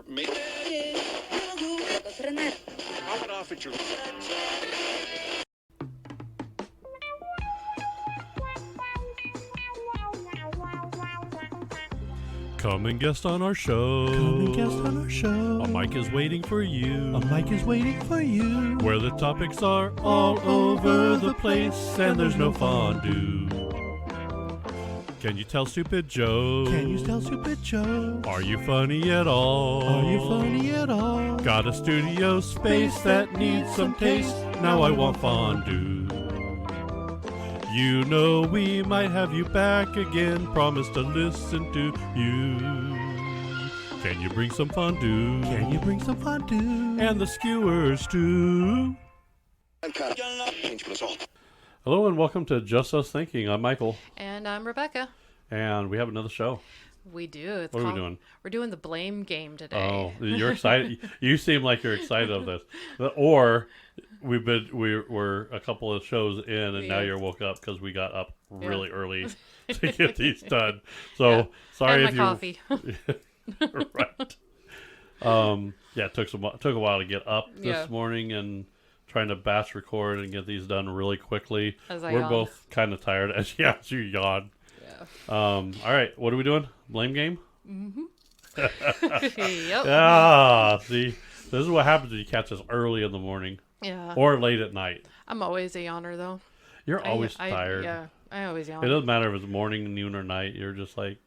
Come and guest on our show. Come and guest on our show. A mic is waiting for you. A mic is waiting for you. Where the topics are all over the place and there's no fondue. Can you tell stupid jokes? Can you tell stupid jokes? Are you funny at all? Are you funny at all? Got a studio space that needs some taste. Now I want fondue. You know we might have you back again. Promise to listen to you. Can you bring some fondue? Can you bring some fondue? And the skewers too. Hello and welcome to Just Us Thinking. I'm Michael. And I'm Rebecca. And we have another show. We do. What are we doing? We're doing the blame game today. Oh, you're excited. You seem like you're excited of this. Or we're a couple of shows in and now you're woke up because we got up really early to get these done. So sorry and my coffee. Right. It took a while to get up this morning and trying to batch record and get these done really quickly. We're both kind of tired as you yawn. Yeah. All right, what are we doing? Blame game? Mm-hmm. Yep. See, this is what happens when you catch us early in the morning. Yeah. Or late at night. I'm always a yawner, though. You're always tired. I always yawn. It doesn't matter if it's morning, noon, or night. You're just like...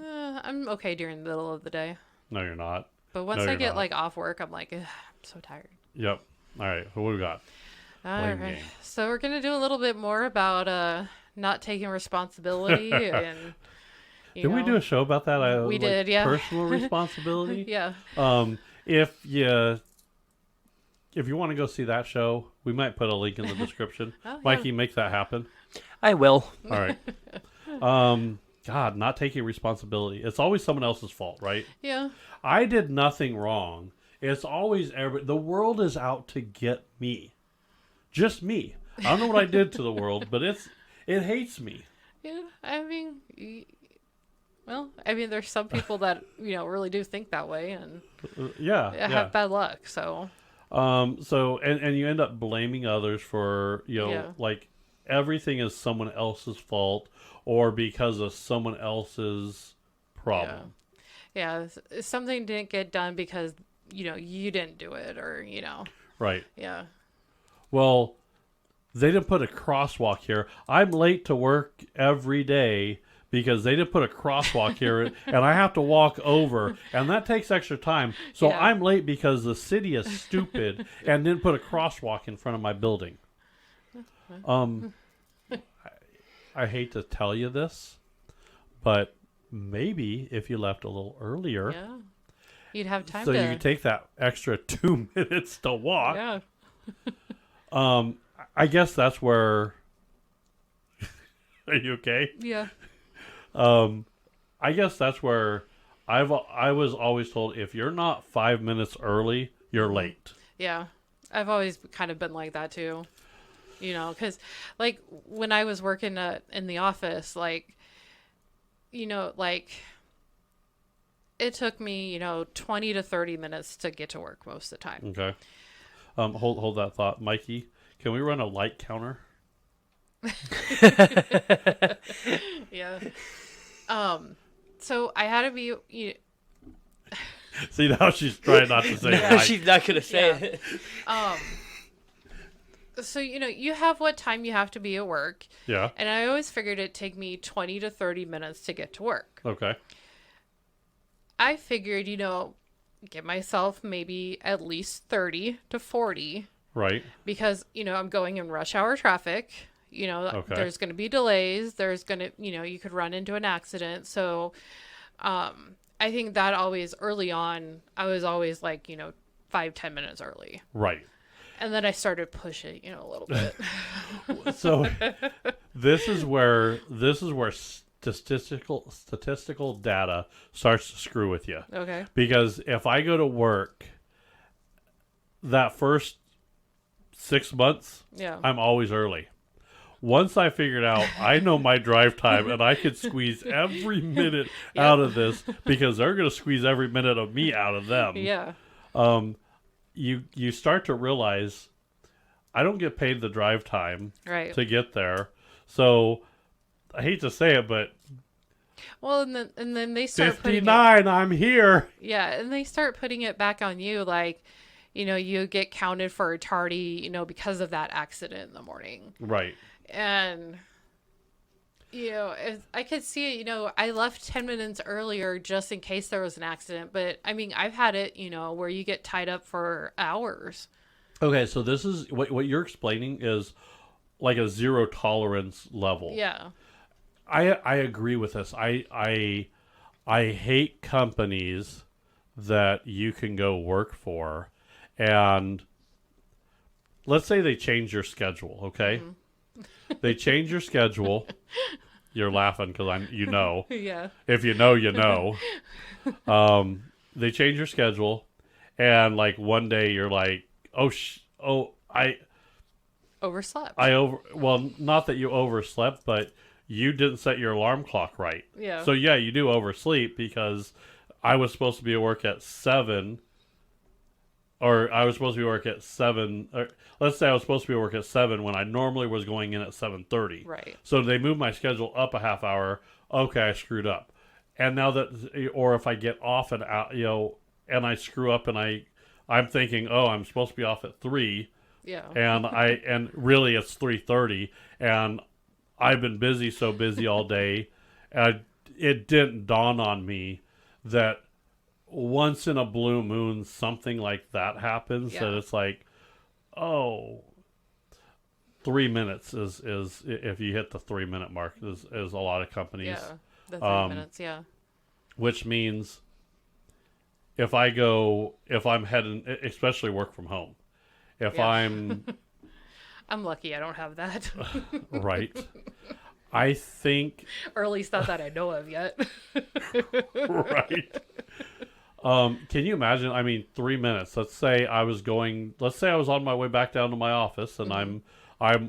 I'm okay during the middle of the day. No, you're not. But once I get off work, I'm like, I'm so tired. Yep. All right. What do we got? All right. Game. So we're going to do a little bit more about not taking responsibility. And Did we do a show about that? We did, yeah. Personal responsibility? Yeah. If you want to go see that show, we might put a link in the description. Mikey, make that happen. I will. All right. God, not taking responsibility. It's always someone else's fault, right? Yeah. I did nothing wrong. It's always the world is out to get me. Just me. I don't know what I did to the world, but it hates me. Yeah, I mean, there's some people that really do think that way and have bad luck. So. And you end up blaming others for like everything is someone else's fault or because of someone else's problem. Yeah, something didn't get done because you didn't do it or Right. Yeah. Well, they didn't put a crosswalk here. I'm late to work every day because they didn't put a crosswalk here and I have to walk over and that takes extra time. So I'm late because the city is stupid and didn't put a crosswalk in front of my building. I hate to tell you this, but maybe if you left a little earlier, you'd have time so you could take that extra 2 minutes to walk. Yeah. I guess that's where... Are you okay? Yeah. I guess that's where I was always told if you're not 5 minutes early, you're late. Yeah. I've always kind of been like that too. Because like when I was working in the office, it took me, 20 to 30 minutes to get to work most of the time. Okay. Hold that thought. Mikey, can we run a light counter? Yeah. So I had to be. See, now she's trying not to say it. She's not gonna say it. So you have what time you have to be at work. Yeah. And I always figured it'd take me 20 to 30 minutes to get to work. Okay. I figured, get myself maybe at least 30 to 40. Right. Because, I'm going in rush hour traffic. There's going to be delays. There's going to, you could run into an accident. So I think that always early on, I was always 5-10 minutes early. Right. And then I started pushing, a little bit. So this is where statistical data starts to screw with you. Okay. Because if I go to work, that first 6 months, I'm always early. once I figured out, I know my drive time, and I could squeeze every minute out of this because they're going to squeeze every minute of me out of them. Yeah. You start to realize I don't get paid the drive time to get there. So I hate to say it, but well, and then they start 59, I'm here. Yeah, and they start putting it back on you, like, you get counted for a tardy, because of that accident in the morning. Right. And I could see it, I left 10 minutes earlier just in case there was an accident, but I mean, I've had it, where you get tied up for hours. Okay, so this is what you're explaining is like a zero tolerance level. Yeah. I agree with this. I hate companies that you can go work for, and let's say they change your schedule. Okay, they change your schedule. You're laughing because Yeah. If you know. They change your schedule, and like one day you're like, I overslept. Well, not that you overslept, but you didn't set your alarm clock right. Yeah. So yeah, you do oversleep because I was supposed to be at work at 7, or I was supposed to be at work at 7. Or let's say I was supposed to be at work at 7 when I normally was going in at 7:30. Right. So they moved my schedule up a half hour. Okay, I screwed up. And now that, or if I get off and out, and I screw up and I'm thinking, I'm supposed to be off at 3. Yeah. And really it's 3:30, and I've been busy all day. And it didn't dawn on me that once in a blue moon something like that happens. Yeah. That it's like, 3 minutes is if you hit the 3-minute mark is a lot of companies. Yeah. The 3 minutes. Yeah. Which means if I'm heading, especially work from home, I'm lucky I don't have that. right. I think, or at least not that I know of yet. right. Can you imagine? I mean, 3 minutes. Let's say I was on my way back down to my office, and I'm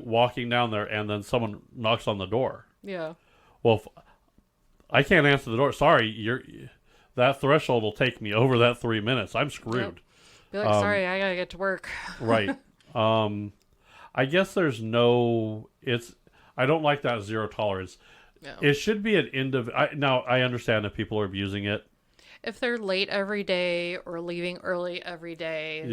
walking down there, and then someone knocks on the door. Yeah. Well, I can't answer the door. Sorry, that threshold will take me over that 3 minutes. I'm screwed. Yep. Be like, sorry, I gotta get to work. Right. I guess I don't like that zero tolerance. No. It should be an now I understand if people are abusing it. If they're late every day or leaving early every day,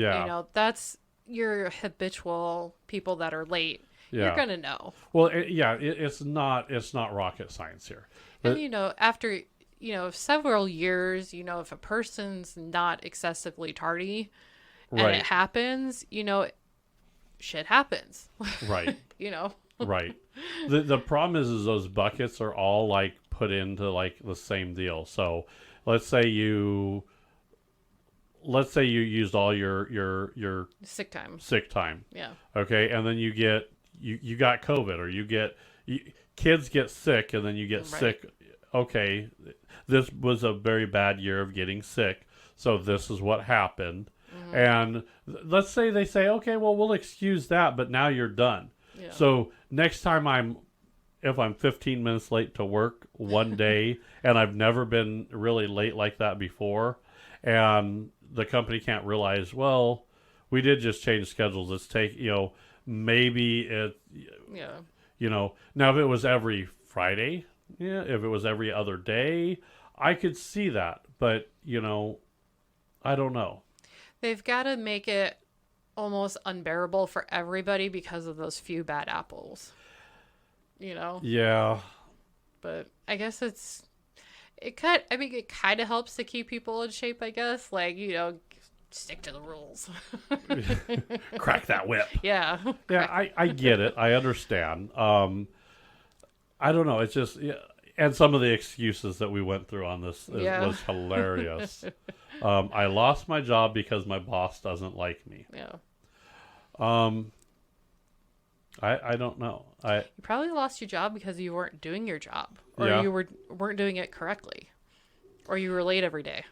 that's your habitual people that are late. Yeah. You're gonna know. Well, it's not rocket science here. And after several years, if a person's not excessively tardy, and it happens, shit happens. Right. Right. The problem is those buckets are all like put into like the same deal. So let's say you used all your sick time. Yeah. Okay, and then you got COVID, or kids get sick, and then you get sick. Okay, this was a very bad year of getting sick, so this is what happened. Mm-hmm. And let's say they say, okay, well, we'll excuse that, but now you're done. Yeah. So next time if I'm 15 minutes late to work one day, and I've never been really late like that before, and the company can't realize, well, we did just change schedules. Let's take, maybe it, now if it was every Friday, if it was every other day, I could see that. But, I don't know. They've got to make it almost unbearable for everybody because of those few bad apples. Yeah. But I guess it kind of helps to keep people in shape, I guess. Like, stick to the rules. Crack that whip. Yeah. Yeah, I get it. I understand. I don't know. It's just, and some of the excuses that we went through on this was hilarious. I lost my job because my boss doesn't like me. Yeah. I don't know. You probably lost your job because you weren't doing your job, or you weren't doing it correctly, or you were late every day.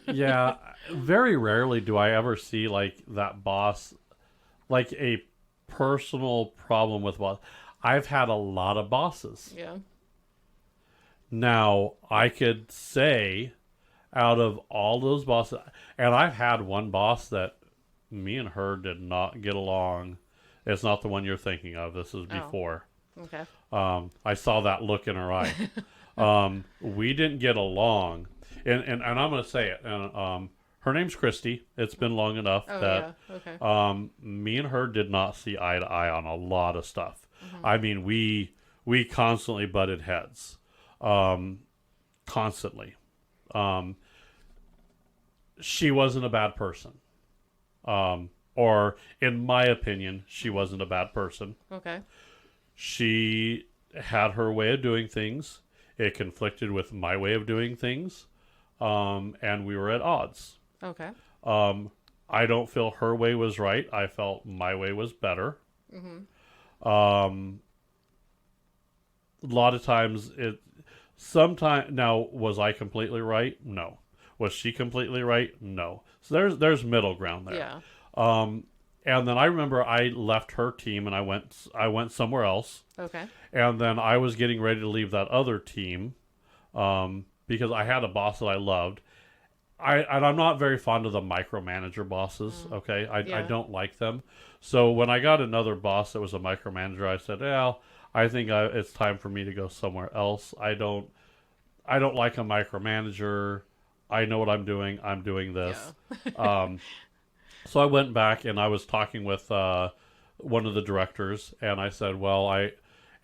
Yeah, very rarely do I ever see like that boss, like a personal problem with boss. I've had a lot of bosses. Yeah. Now, I could say out of all those bosses, and I've had one boss that me and her did not get along. It's not the one you're thinking of. This is before. Okay. I saw that look in her eye. We didn't get along. And I'm going to say it. And her name's Christy. It's been long enough that me and her did not see eye to eye on a lot of stuff. Mm-hmm. I mean, we constantly butted heads. Constantly. She wasn't a bad person. Or in my opinion, she wasn't a bad person. Okay. She had her way of doing things. It conflicted with my way of doing things. And we were at odds. Okay. I don't feel her way was right. I felt my way was better. Mm-hmm. A lot of times sometimes, now, was I completely right? No. Was she completely right? No. So there's middle ground there. Yeah. And then I remember I left her team and I went somewhere else. Okay. And then I was getting ready to leave that other team, because I had a boss that I loved. I'm not very fond of the micromanager bosses. Okay. I don't like them. So when I got another boss that was a micromanager, I said, well, I think it's time for me to go somewhere else. I don't like a micromanager. I know what I'm doing. I'm doing this. Yeah. So I went back and I was talking with one of the directors, and I said,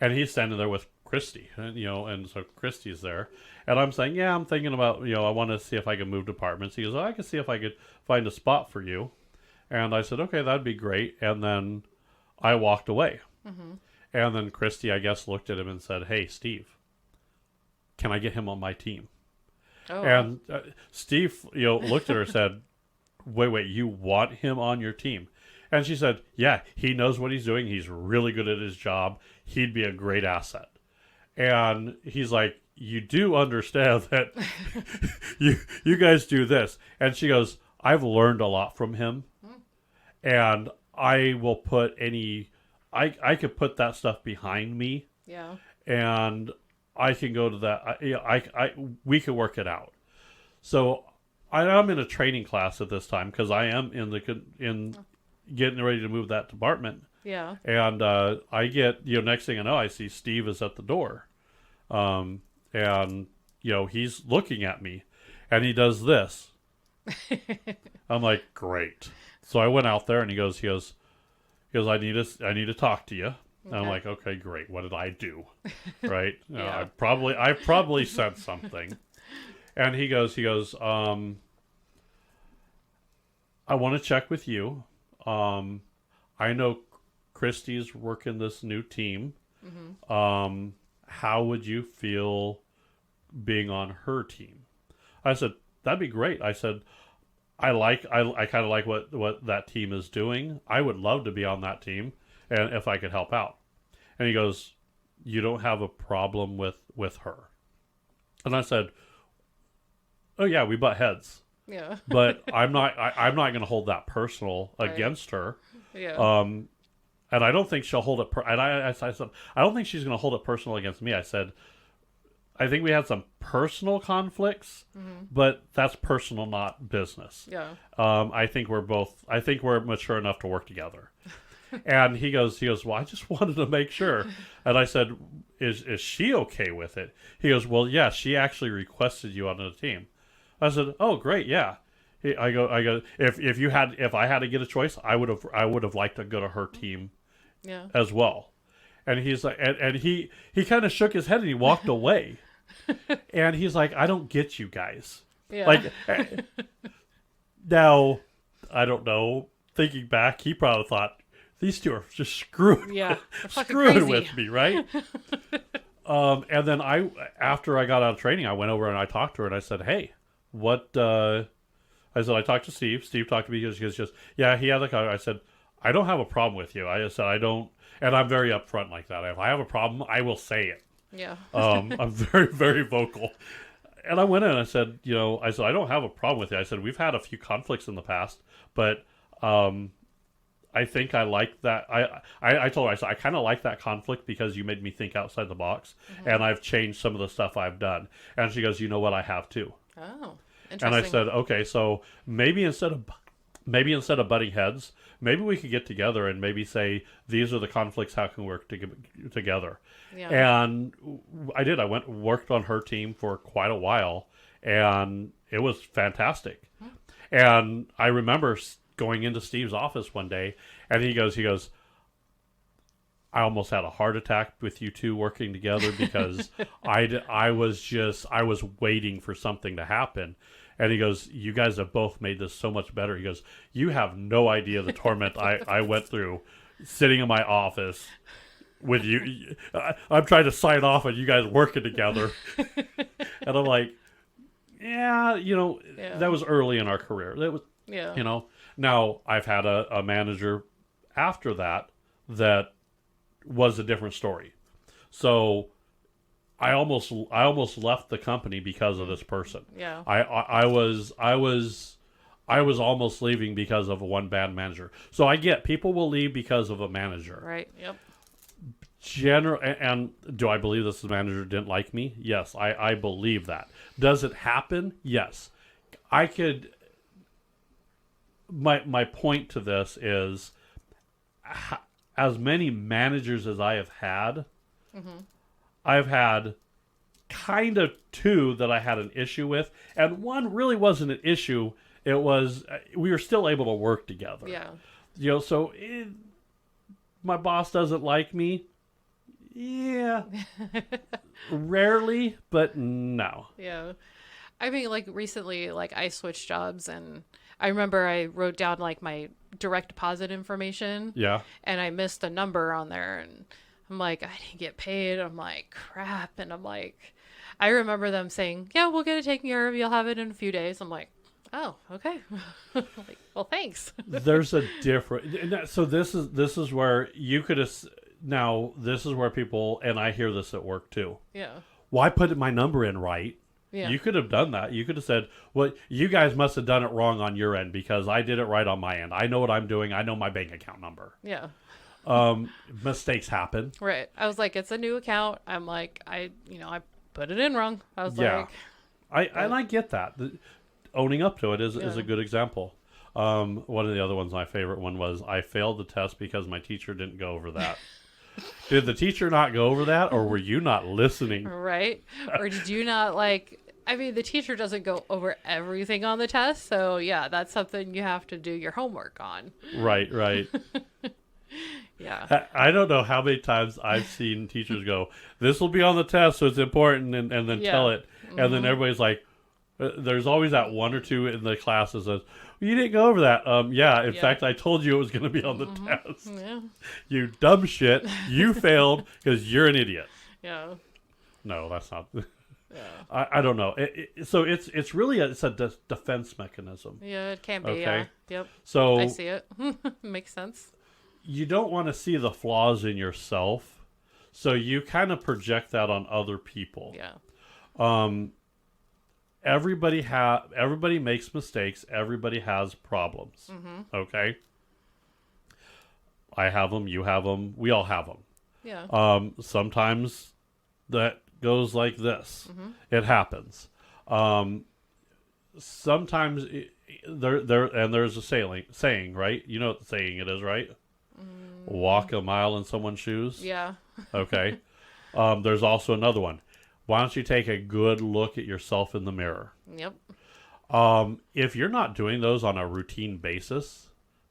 and he's standing there with Christy, and so Christy's there, and I'm saying, yeah, I'm thinking about, I want to see if I can move departments. He goes, I can see if I could find a spot for you. And I said, okay, that'd be great. And then I walked away. Mm-hmm. And then Christy, I guess, looked at him and said, hey, Steve, can I get him on my team? Oh. And Steve, looked at her and said, wait, you want him on your team? And she said, yeah, he knows what he's doing. He's really good at his job. He'd be a great asset. And he's like, you do understand that you guys do this. And she goes, I've learned a lot from him. And I will put I could put that stuff behind me. Yeah. And I can go to that. We could work it out. So I'm in a training class at this time because I am in getting ready to move that department. Yeah. And I get, next thing I know, I see Steve is at the door. And, he's looking at me and he does this. I'm like, great. So I went out there and he goes, I need to talk to you. Okay. And I'm like, okay, great. What did I do? Right. Yeah. I probably said something. And he goes, I want to check with you. I know Christy's working this new team. Mm-hmm. How would you feel being on her team? I said, that'd be great. I said, I kind of like what that team is doing. I would love to be on that team, and if I could help out. And he goes, you don't have a problem with her? And I said, oh yeah, we butt heads. Yeah. But I'm not going to hold that personal against her. Yeah. And I don't think she'll hold it. I said, I don't think she's going to hold it personal against me. I said, I think we had some personal conflicts, but that's personal, not business. Yeah. I think we're mature enough to work together. And he goes, well, I just wanted to make sure. And I said, is she okay with it? He goes, well, yeah, she actually requested you on the team. I said, oh, great. Yeah. I go, if I had to get a choice, I would have liked to go to her team as well. And he's like, and he kind of shook his head and he walked away. And he's like, I don't get you guys. Yeah. Like, now, I don't know. Thinking back, he probably thought these two are just screwed with me, right? And then after I got out of training, I went over and I talked to her and I said, hey, what? I said, I talked to Steve. Steve talked to me. He goes, yeah, he had the car. I said, I don't have a problem with you. I said, I don't. And I'm very upfront like that. If I have a problem, I will say it. Yeah. I'm very, very vocal. And I went in and I said, I don't have a problem with you. I said, we've had a few conflicts in the past, but I I think I like that. I told her, I said, I kind of like that conflict because you made me think outside the box, and I've changed some of the stuff I've done. And she goes, you know what, I have too. Oh, interesting. And I said, okay, so maybe instead of butting heads, maybe we could get together and maybe say, these are the conflicts, how can we work together? Yeah. And I did. I worked on her team for quite a while, and it was fantastic. And I remember going into Steve's office one day, and he goes, I almost had a heart attack with you two working together because I was waiting for something to happen. And he goes, you guys have both made this so much better. He goes, you have no idea the torment I went through sitting in my office with you. I'm trying to sign off on you guys working together. And I'm like, yeah, that was early in our career. That was, now I've had a manager after that was a different story. So I almost left the company because of this person. Yeah. I was almost leaving because of one bad manager. So I get people will leave because of a manager. Right. Yep. And do I believe this manager didn't like me? Yes, I believe that. Does it happen? Yes. I could. My point to this is, as many managers as I have had, I've had kind of two that I had an issue with, and one really wasn't an issue. It was we were still able to work together. Yeah. So my boss doesn't like me. Yeah. Rarely, but no. Yeah. I mean, like recently, like I switched jobs, and I remember I wrote down like my direct deposit information. Yeah. And I missed a number on there, and I'm like, I didn't get paid. I'm like, crap. And I'm like, I remember them saying, yeah, we'll get it taken care of. You'll have it in a few days. I'm like, oh, okay. Like, well, thanks. There's a different. So this is where you could have. Now, this is where people, and I hear this at work too. Yeah. Why put my number in right? Yeah. You could have done that. You could have said, well, you guys must have done it wrong on your end because I did it right on my end. I know what I'm doing. I know my bank account number. Yeah. Mistakes happen. Right. I was like, it's a new account. I'm like, I put it in wrong. I was like. And I get that. Owning up to it is a good example. One of the other ones, my favorite one was, I failed the test because my teacher didn't go over that. Did the teacher not go over that, or were you not listening? Right. Or did you not the teacher doesn't go over everything on the test. So yeah, that's something you have to do your homework on. Right. Yeah. I don't know how many times I've seen teachers go, this will be on the test, so it's important, and then tell it. And then everybody's like, there's always that one or two in the class that says, you didn't go over that. In fact, I told you it was going to be on the test. Yeah. You dumb shit. You failed because you're an idiot. Yeah. No, that's not. Yeah. I don't know. So it's really a defense mechanism. Yeah, it can be. Okay. Yeah. Yep. So I see it. Makes sense. You don't want to see the flaws in yourself, so you kind of project that on other people. Yeah. Everybody makes mistakes. Everybody has problems. Okay. I have them. You have them. We all have them. Yeah. Sometimes that goes like this. It happens. Sometimes there's a saying, right? You know what the saying it is, right? Walk a mile in someone's shoes. Yeah. Okay. There's also another one. Why don't you take a good look at yourself in the mirror? Yep. If you're not doing those on a routine basis,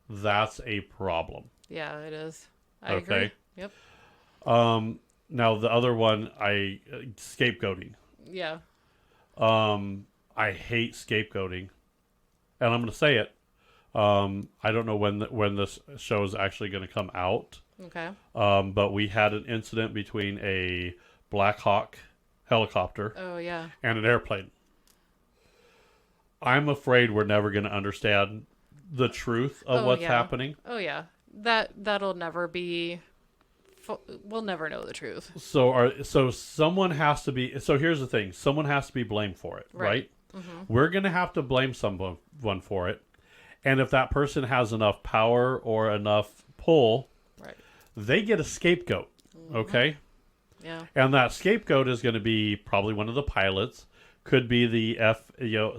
that's a problem. Yeah, it is. I agree. Yep. Now the other one, scapegoating. Yeah. I hate scapegoating, and I'm going to say it. I don't know when this show is actually going to come out. Okay. But we had an incident between a Black Hawk helicopter. Oh yeah. And an airplane. I'm afraid we're never going to understand the truth of what's happening. Oh yeah. That'll never be. We'll never know the truth. So someone has to be. So here's the thing. Someone has to be blamed for it, right? We're going to have to blame someone for it. And if that person has enough power or enough pull, Right. they get a scapegoat. Okay. Yeah. And that scapegoat is going to be probably one of the pilots, could be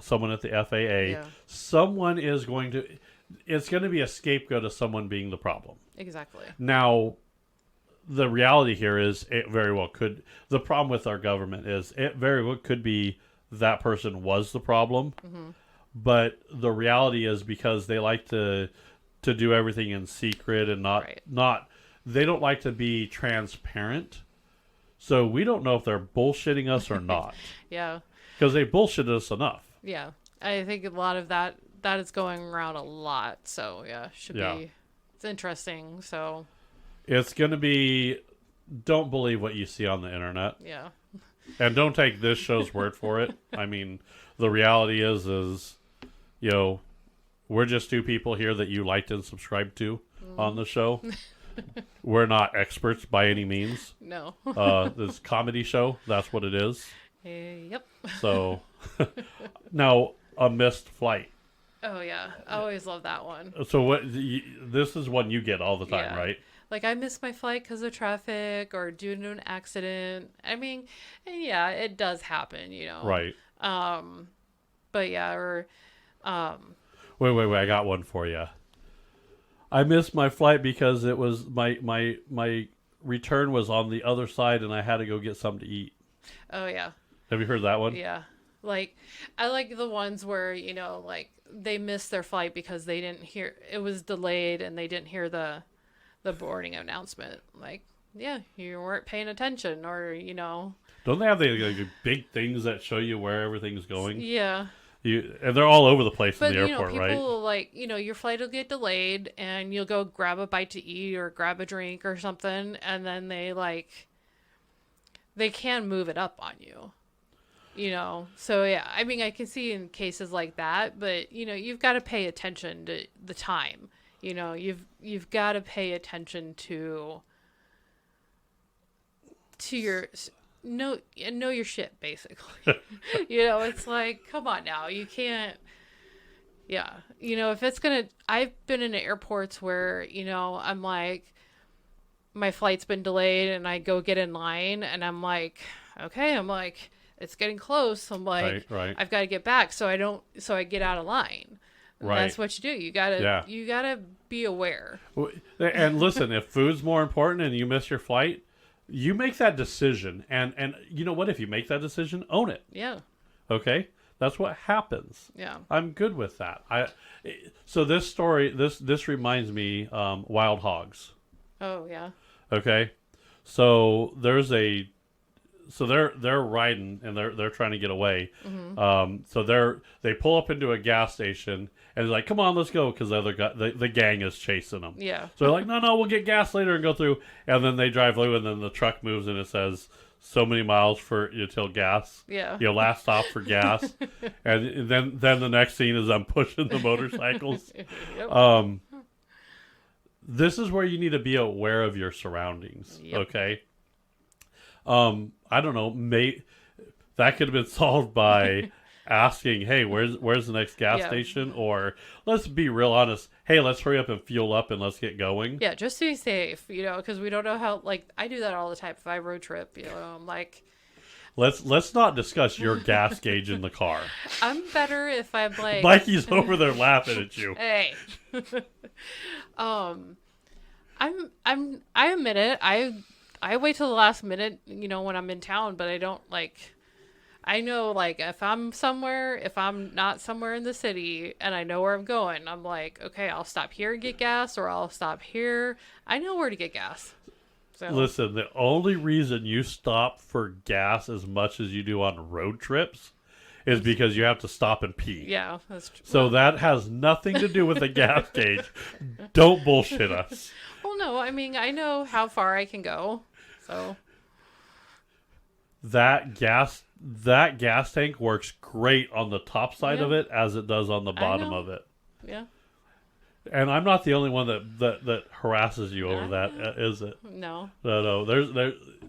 someone at the FAA. Yeah. Someone is going to, it's going to be a scapegoat of someone being the problem. Exactly. Now, the reality here is it very well could, the problem with our government is it very well could be that person was the problem. Mm-hmm. But the reality is because they like to do everything in secret and not they don't like to be transparent. So we don't know if they're bullshitting us or not. Yeah. Because they bullshitted us enough. Yeah. I think a lot of that is going around a lot. So yeah, be it's interesting. So it's going to be, don't believe what you see on the internet. Yeah. And don't take this show's word for it. I mean, the reality is we're just two people here that you liked and subscribed to on the show. We're not experts by any means. No. This comedy show, that's what it is. Yep. So, now, a missed flight. Oh, yeah. I always love that one. So, this is one you get all the time, right? Like, I missed my flight because of traffic or due to an accident. I mean, and yeah, it does happen, Right. But yeah, or... Wait, I got one for you. I missed my flight because it was my return was on the other side and I had to go get something to eat. Oh, yeah. Have you heard that one? Yeah. Like, I like the ones where, like, they missed their flight because they didn't hear... It was delayed and they didn't hear the boarding announcement. Like, yeah, you weren't paying attention or, Don't they have the big things that show you where everything's going? Yeah. And they're all over the place in the airport, people right? Will, like, your flight will get delayed and you'll go grab a bite to eat or grab a drink or something. And then they can move it up on you, So, yeah, I mean, I can see in cases like that, but, you've got to pay attention to the time. You've got to pay attention to your... know your shit, basically. It's like, come on now, you can't. Yeah, if it's gonna, I've been in airports where I'm like, my flight's been delayed and I go get in line and I'm like, okay, it's getting close, I'm like, right. I've got to get back, so I get out of line. And right, that's what you do. You gotta be aware. And listen, if food's more important and you miss your flight, you make that decision, and you know what? If you make that decision, own it. Yeah. Okay? That's what happens. Yeah. I'm good with that. So this story, this reminds me, wild hogs. Oh, yeah. Okay? So they're riding and they're trying to get away. Mm-hmm. So they pull up into a gas station and they're like, come on, let's go, because the gang is chasing them. Yeah. So they're like, no, we'll get gas later and go through. And then they drive through and then the truck moves and it says so many miles till gas. Yeah. Last stop for gas. And then the next scene is I'm pushing the motorcycles. Yep. This is where you need to be aware of your surroundings. Yep. Okay. I don't know. That could have been solved by asking, "Hey, where's the next gas station?" Or let's be real honest. Hey, let's hurry up and fuel up and let's get going. Yeah, just to be safe, because we don't know how. Like, I do that all the time. If I road trip, I'm like, let's not discuss your gas gauge in the car. I'm better if I'm like, Mikey's over there laughing at you. Hey, I admit it. I wait till the last minute, when I'm in town, but I don't I know, if I'm not somewhere in the city and I know where I'm going, I'm like, okay, I'll stop here and get gas, or I'll stop here. I know where to get gas. So. Listen, the only reason you stop for gas as much as you do on road trips is because you have to stop and pee. Yeah, that's true. So that has nothing to do with the gas gauge. Don't bullshit us. Well, no, I mean, I know how far I can go, so. That gas tank works great on the top side of it as it does on the bottom of it. Yeah. And I'm not the only one that harasses you over that, is it? No. No. There's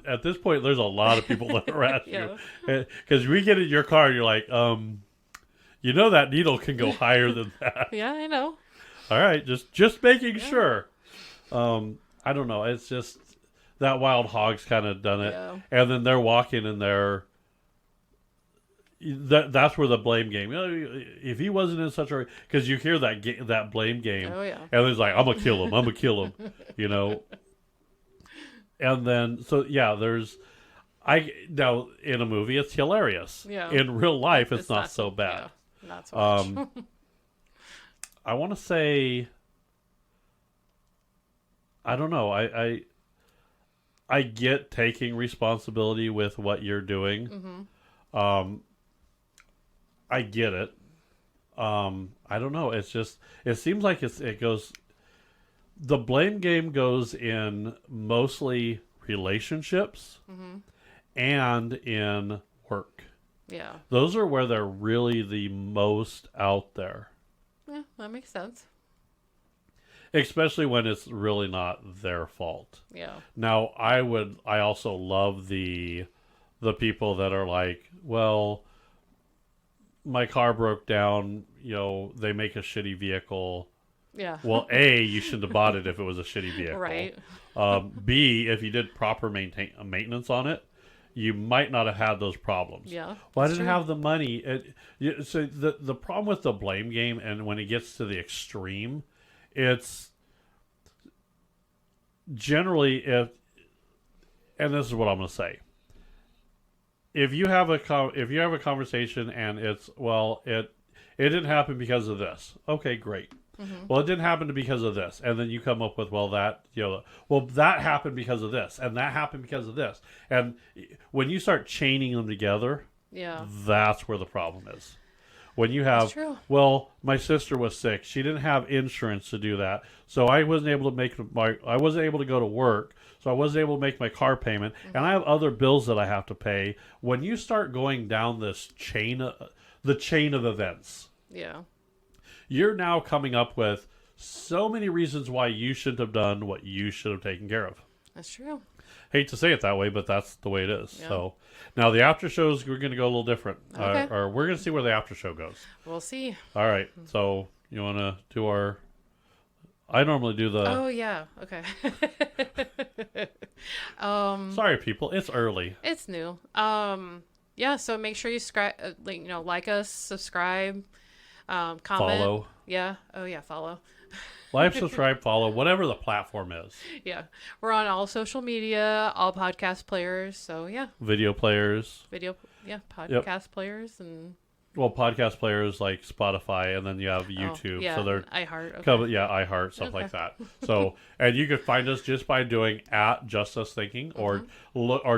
at this point, there's a lot of people that harass you. Because we get in your car and you're like, that needle can go higher than that. Yeah, I know. All right, just making sure. I don't know. It's just that wild hog's kind of done it, and then they're walking in there. That's where the blame game. If he wasn't in such a, because you hear that blame game, and he's like, "I'm gonna kill him. I'm gonna kill him," And then now in a movie it's hilarious. Yeah. In real life, it's not so bad. Yeah, not so much. I want to say, I don't know. I get taking responsibility with what you're doing. Mm-hmm. I get it. I don't know. It's just, it seems like it goes, the blame game goes in mostly relationships and in work. Yeah. Those are where they're really the most out there. Yeah, that makes sense. Especially when it's really not their fault. Yeah. Now, I also love the people that are like, well, my car broke down, they make a shitty vehicle. Yeah. Well, A, you shouldn't have bought it if it was a shitty vehicle. Right. B, if you did proper maintenance on it, you might not have had those problems. Yeah. Well, I didn't have the money. So the problem with the blame game, and when it gets to the extreme, it's generally and this is what I'm going to say. If you have a conversation and it's, well, it didn't happen because of this. Okay, great. Mm-hmm. Well, it didn't happen because of this, and then you come up with, well, that that happened because of this, and that happened because of this, and when you start chaining them together, that's where the problem is. When you have, well, my sister was sick, she didn't have insurance to do that, so I wasn't able to go to work, so I wasn't able to make my car payment, and I have other bills that I have to pay. When you start going down this chain of events, you're now coming up with so many reasons why you shouldn't have done what you should have taken care of. That's true. Hate to say it that way, but that's the way it is. Yeah. So now the after shows, we're going to go a little different. Okay. Or we're going to see where the after show goes. We'll see. All right. So you want to do our... I normally do the... Oh, yeah. Okay. Sorry, people. It's early. It's new. Yeah, so make sure you like us, subscribe, comment. Follow. Yeah. Oh, yeah, follow. Like, subscribe, follow, whatever the platform is. Yeah. We're on all social media, all podcast players, so yeah. Video players. Podcast players and... Well, podcast players like Spotify, and then you have YouTube. Yeah, so they're iHeart. Okay. iHeart, stuff like that. So, and you can find us just by doing @JustUsThinking, or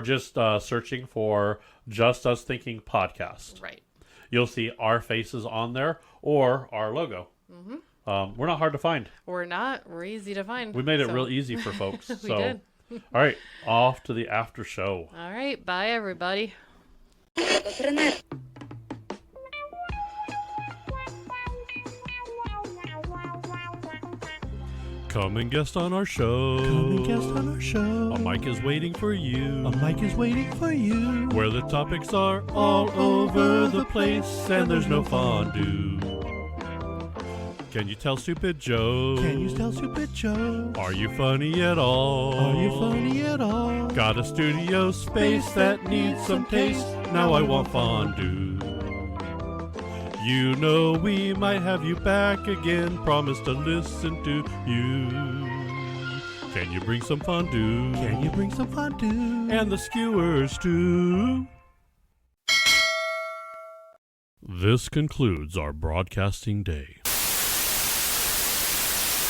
just searching for Just Us Thinking Podcast. Right. You'll see our faces on there or our logo. Mm-hmm. We're not hard to find. We're not. We're easy to find. We made it real easy for folks. We did. All right, off to the after show. All right, bye everybody. Come and guest on our show. A mic is waiting for you. Where the topics are all over the place and there's no fondue. Can you tell stupid jokes? Are you funny at all? Got a studio space that needs some taste. Now I want fondue. You know we might have you back again. Promise to listen to you. Can you bring some fondue? And the skewers too. This concludes our broadcasting day.